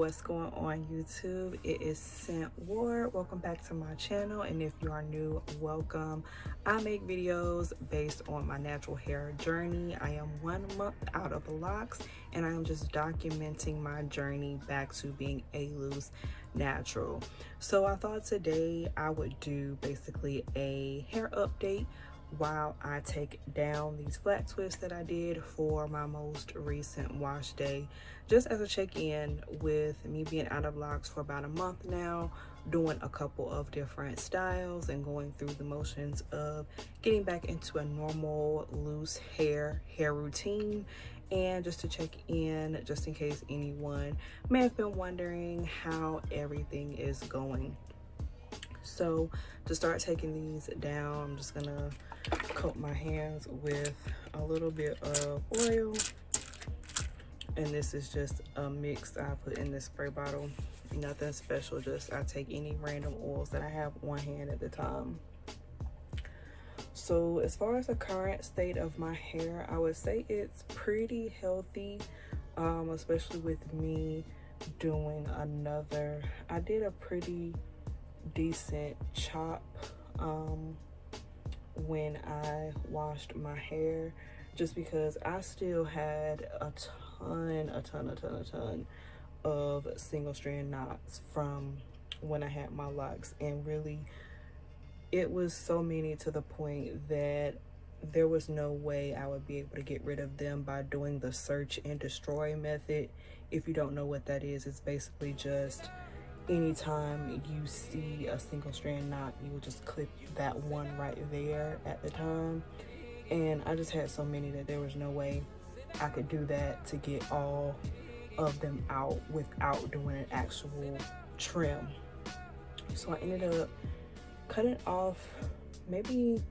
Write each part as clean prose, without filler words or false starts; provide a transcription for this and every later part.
what's going on YouTube? It is Cint. Welcome back to my channel, and if you are new, welcome. I make videos based on my natural hair journey. I am 1 month out of the locks, and I am just documenting my journey back to being a loose natural. So I thought today I would do basically a hair update while I take down these flat twists that I did for my most recent wash day, just as a check-in with me being out of locks for about a month now, doing a couple of different styles and going through the motions of getting back into a normal loose hair routine, and just to check in just in case anyone may have been wondering how everything is going. So to start taking these down, I'm just gonna coat my hands with a little bit of oil, and this is just a mix I put in this spray bottle. Nothing special, just I take any random oils that I have on hand at the time. So as far as the current state of my hair, I would say it's pretty healthy, especially with me doing I did a pretty decent chop when I washed my hair, just because I still had a ton of single strand knots from when I had my locks, and really it was so many to the point that there was no way I would be able to get rid of them by doing the search and destroy method. If you don't know what that is, it's basically just anytime you see a single strand knot, you will just clip that one right there at the time. And I just had so many that there was no way I could do that to get all of them out without doing an actual trim. So I ended up cutting off maybe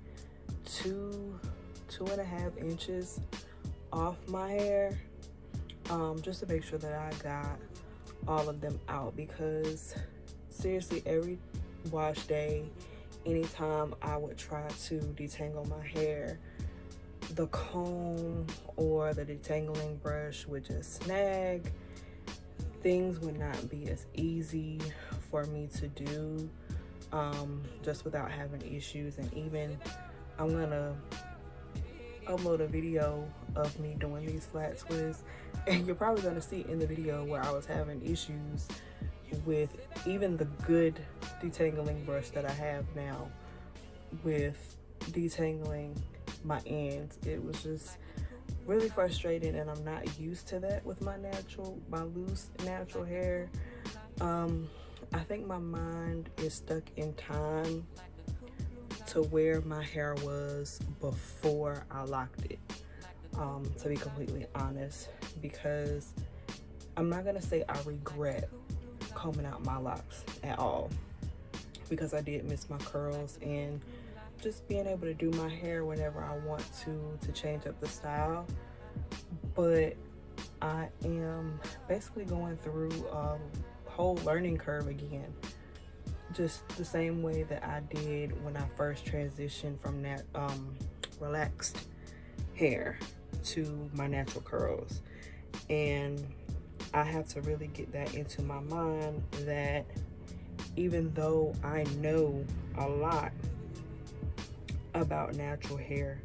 2.5 inches off my hair, just to make sure that I got all of them out, because seriously, every wash day, anytime I would try to detangle my hair, the comb or the detangling brush would just snag. Things would not be as easy for me to do, just without having issues. And even I'm gonna upload a video of me doing these flat twists, and you're probably gonna see in the video where I was having issues with even the good detangling brush that I have now with detangling my ends. It was just really frustrating, and I'm not used to that with my loose natural hair. I think my mind is stuck in time to where my hair was before I locked it, to be completely honest, because I'm not gonna say I regret combing out my locks at all, because I did miss my curls and just being able to do my hair whenever I want to change up the style. But I am basically going through a whole learning curve again, just the same way that I did when I first transitioned from that relaxed hair to my natural curls. And I have to really get that into my mind, that even though I know a lot about natural hair,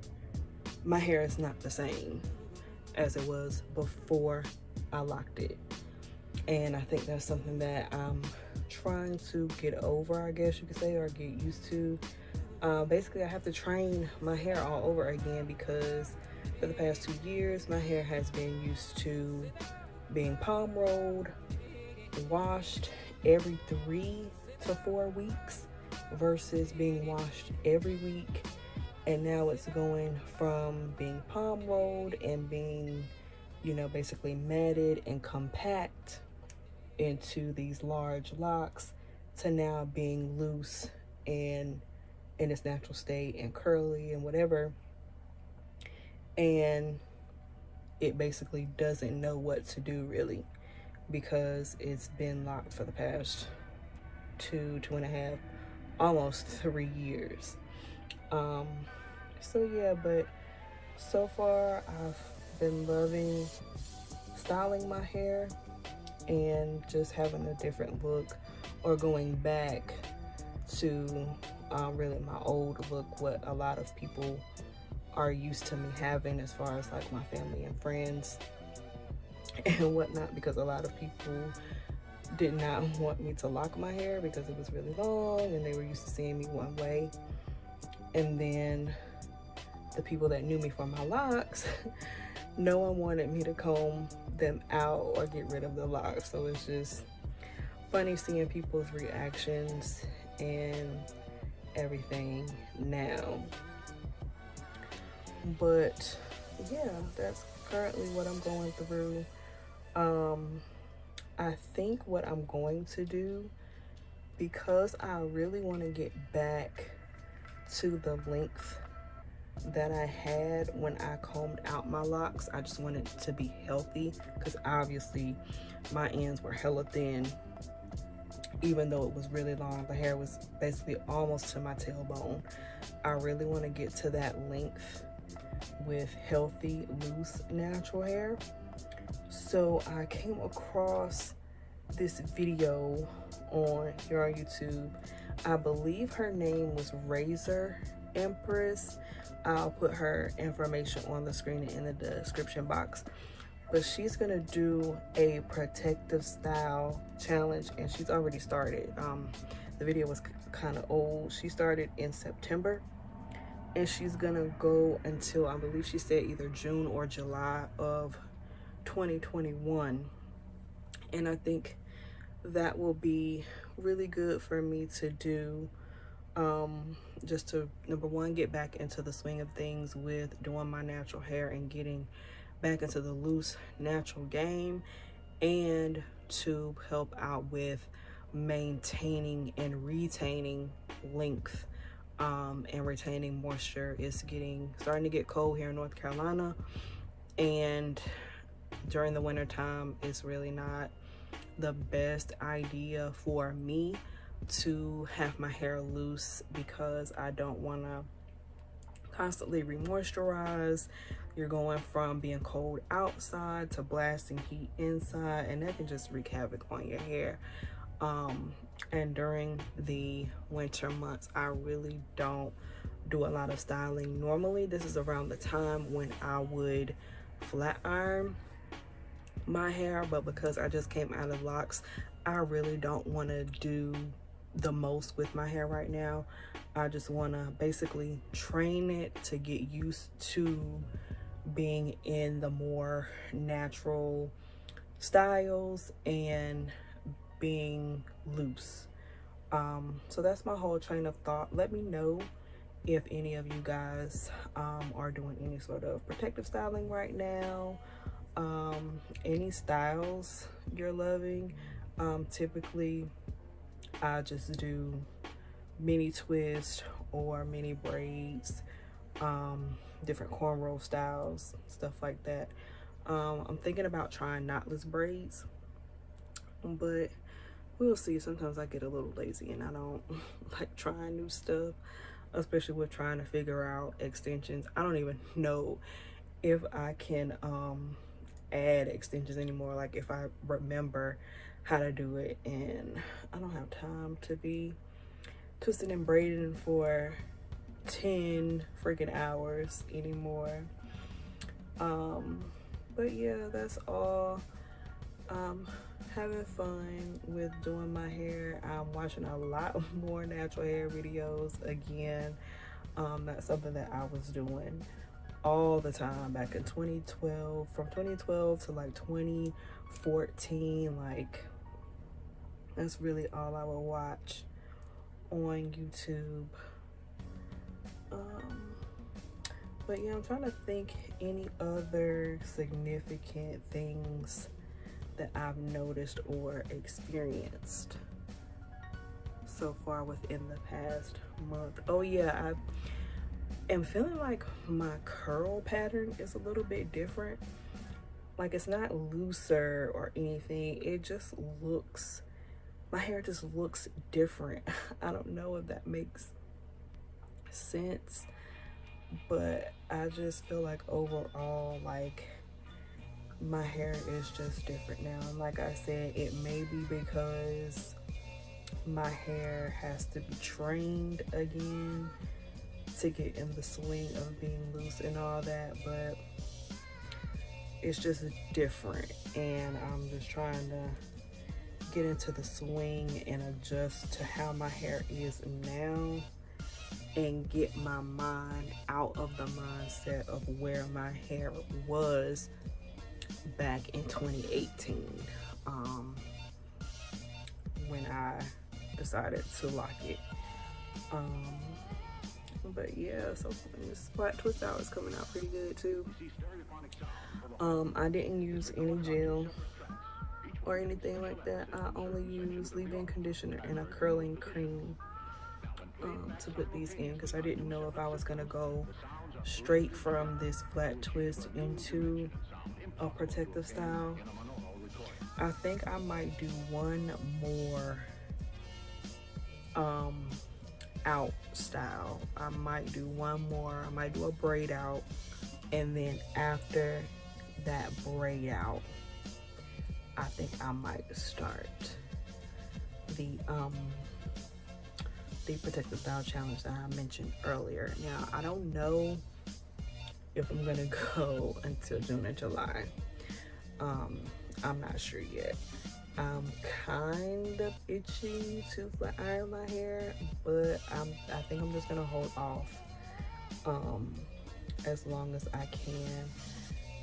my hair is not the same as it was before I locked it. And I think that's something that I'm trying to get over, I guess you could say, or get used to. Basically, I have to train my hair all over again, because for the past 2 years, my hair has been used to being palm rolled, washed every 3 to 4 weeks versus being washed every week. And now it's going from being palm rolled and being, basically matted and compact into these large locks, to now being loose and in its natural state and curly and whatever. And it basically doesn't know what to do really, because it's been locked for the past 2.5, almost 3 years. So yeah, but so far I've been loving styling my hair. and just having a different look, or going back to really my old look, what a lot of people are used to me having as far as like my family and friends and whatnot, because a lot of people did not want me to lock my hair because it was really long and they were used to seeing me one way. And then the people that knew me for my locks, no one wanted me to comb them out or get rid of the locks. So it's just funny seeing people's reactions and everything now. But yeah, that's currently what I'm going through. I think what I'm going to do, because I really want to get back to the length that I had when I combed out my locks. I just wanted to be healthy, because obviously my ends were hella thin. Even though it was really long, the hair was basically almost to my tailbone. I really want to get to that length with healthy, loose, natural hair. So I came across this video here on YouTube. I believe her name was Razor Empress. I'll put her information on the screen and in the description box. But she's gonna do a protective style challenge, and she's already started. The video was kind of old. She started in September, and she's gonna go until, I believe she said, either June or July of 2021. And I think that will be really good for me to do, just to, number one, get back into the swing of things with doing my natural hair and getting back into the loose natural game, and to help out with maintaining and retaining length, and retaining moisture. It's starting to get cold here in North Carolina, and during the winter time it's really not the best idea for me to have my hair loose, because I don't want to constantly re-moisturize. You're going from being cold outside to blasting heat inside, and that can just wreak havoc on your hair. And during the winter months, I really don't do a lot of styling. Normally, this is around the time when I would flat iron my hair, but because I just came out of locks, I really don't want to do the most with my hair right now. I just want to basically train it to get used to being in the more natural styles and being loose. So that's my whole train of thought. Let me know if any of you guys are doing any sort of protective styling right now, any styles you're loving. Typically I just do mini twist or mini braids, different cornrow styles, stuff like that. I'm thinking about trying knotless braids, but we'll see. Sometimes I get a little lazy and I don't like trying new stuff, especially with trying to figure out extensions. I don't even know if I can add extensions anymore, like if I remember how to do it, and I don't have time to be twisting and braiding for 10 freaking hours anymore. But yeah, that's all. Having fun with doing my hair. I'm watching a lot more natural hair videos again. That's something that I was doing all the time back in 2012, from 2012 to like 2014. Like, that's really all I would watch on YouTube. But yeah, I'm trying to think any other significant things that I've noticed or experienced so far within the past month. Oh yeah, I am feeling like my curl pattern is a little bit different. Like, it's not looser or anything, it just looks, my hair just looks different. I don't know if that makes sense, but I just feel like overall, like, my hair is just different now. And like I said, it may be because my hair has to be trained again to get in the swing of being loose and all that, but it's just different, and I'm just trying to get into the swing and adjust to how my hair is now and get my mind out of the mindset of where my hair was back in 2018 when I decided to lock it. But yeah, so this flat twist out is coming out pretty good too. I didn't use any gel or anything like that. I only used leave-in conditioner and a curling cream to put these in, because I didn't know if I was gonna go straight from this flat twist into a protective style. I think I might do one more out style. I might do one more. I might do a braid out, and then after that braid out, I think I might start the protective style challenge that I mentioned earlier. Now, I don't know if I'm gonna go until June or July. I'm not sure yet. I'm kind of itchy to flat iron my hair, but I think I'm just gonna hold off as long as I can,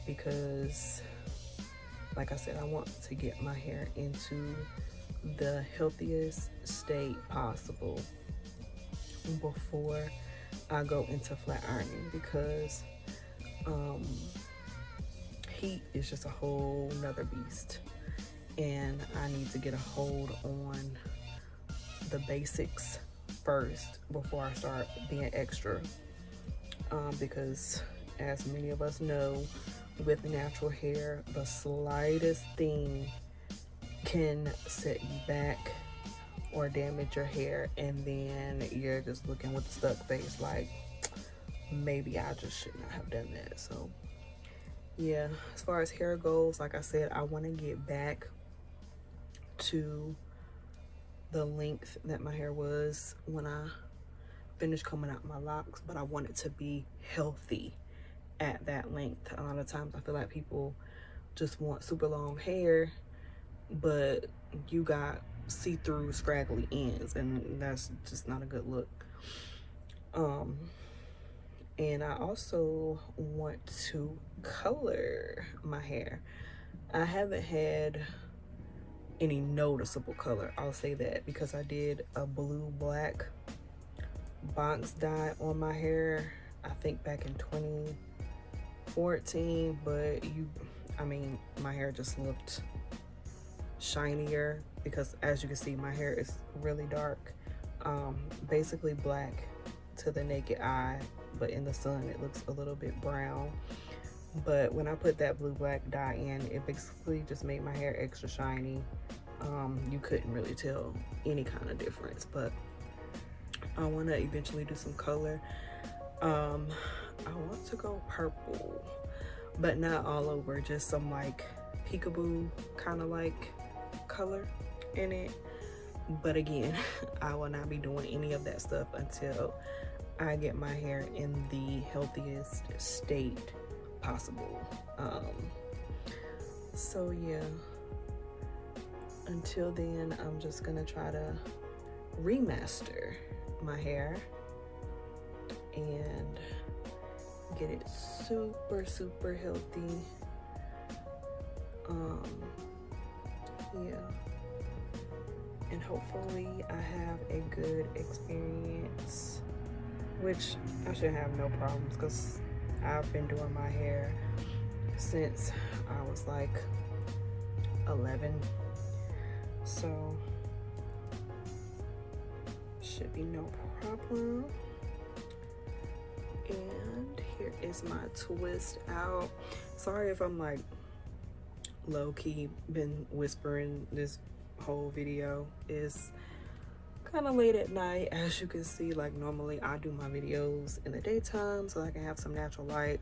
because like I said, I want to get my hair into the healthiest state possible before I go into flat ironing, because heat is just a whole nother beast, and I need to get a hold on the basics first before I start being extra, because as many of us know, with natural hair, the slightest thing can set you back or damage your hair, and then you're just looking with a stuck face like, maybe I just should not have done that. So yeah, as far as hair goes, like I said, I want to get back to the length that my hair was when I finished combing out my locks, but I want it to be healthy at that length. A lot of times I feel like people just want super long hair, but you got see-through scraggly ends, and that's just not a good look. And I also want to color my hair. I haven't had any noticeable color, I'll say that, because I did a blue black box dye on my hair, I think back in 2014, but my hair just looked shinier, because as you can see, my hair is really dark, basically black to the naked eye, but in the sun it looks a little bit brown. But when I put that blue black dye in, it basically just made my hair extra shiny. You couldn't really tell any kind of difference, but I want to eventually do some color. I want to go purple, but not all over, just some like peekaboo kind of like color in it. But again, I will not be doing any of that stuff until I get my hair in the healthiest state possible. So yeah, until then, I'm just gonna try to remaster my hair and get it super healthy. Yeah, and hopefully I have a good experience, which I should have no problems, because I've been doing my hair since I was like 11, so should be no problem. And here is my twist out. Sorry if I'm like low-key been whispering this whole video. Is kind of late at night, as you can see. Like, normally I do my videos in the daytime so I can have some natural light,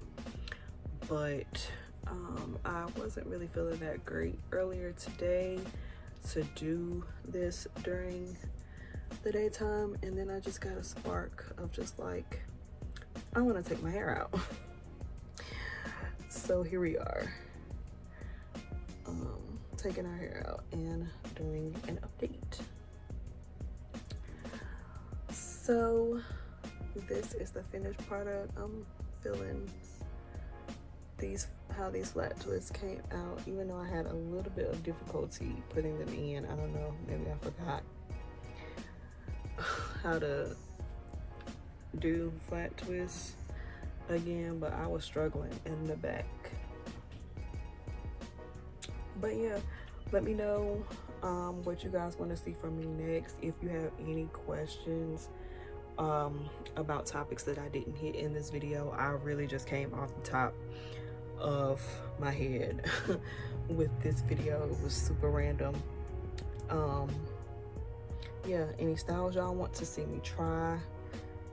but I wasn't really feeling that great earlier today to do this during the daytime, and then I just got a spark of just like, I want to take my hair out. So here we are, taking our hair out and doing an update. So this is the finished product. I'm feeling how these flat twists came out, even though I had a little bit of difficulty putting them in. I don't know, maybe I forgot how to do flat twists again, but I was struggling in the back. But yeah, let me know what you guys want to see from me next. If you have any questions about topics that I didn't hit in this video, I really just came off the top of my head with this video. It was super random. Yeah, any styles y'all want to see me try,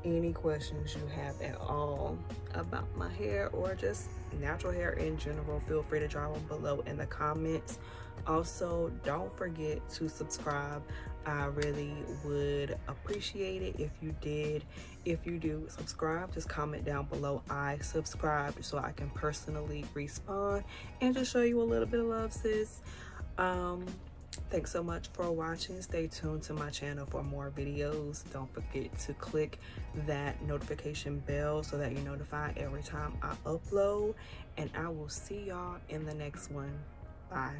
any questions you have at all about my hair or just natural hair in general, feel free to drop them below in the comments. Also, don't forget to subscribe. I really would appreciate it if you did. If you do subscribe, just comment down below I subscribed so I can personally respond and just show you a little bit of love, sis. Thanks so much for watching. Stay tuned to my channel for more videos. Don't forget to click that notification bell so that you're notified every time I upload, and I will see y'all in the next one. Bye.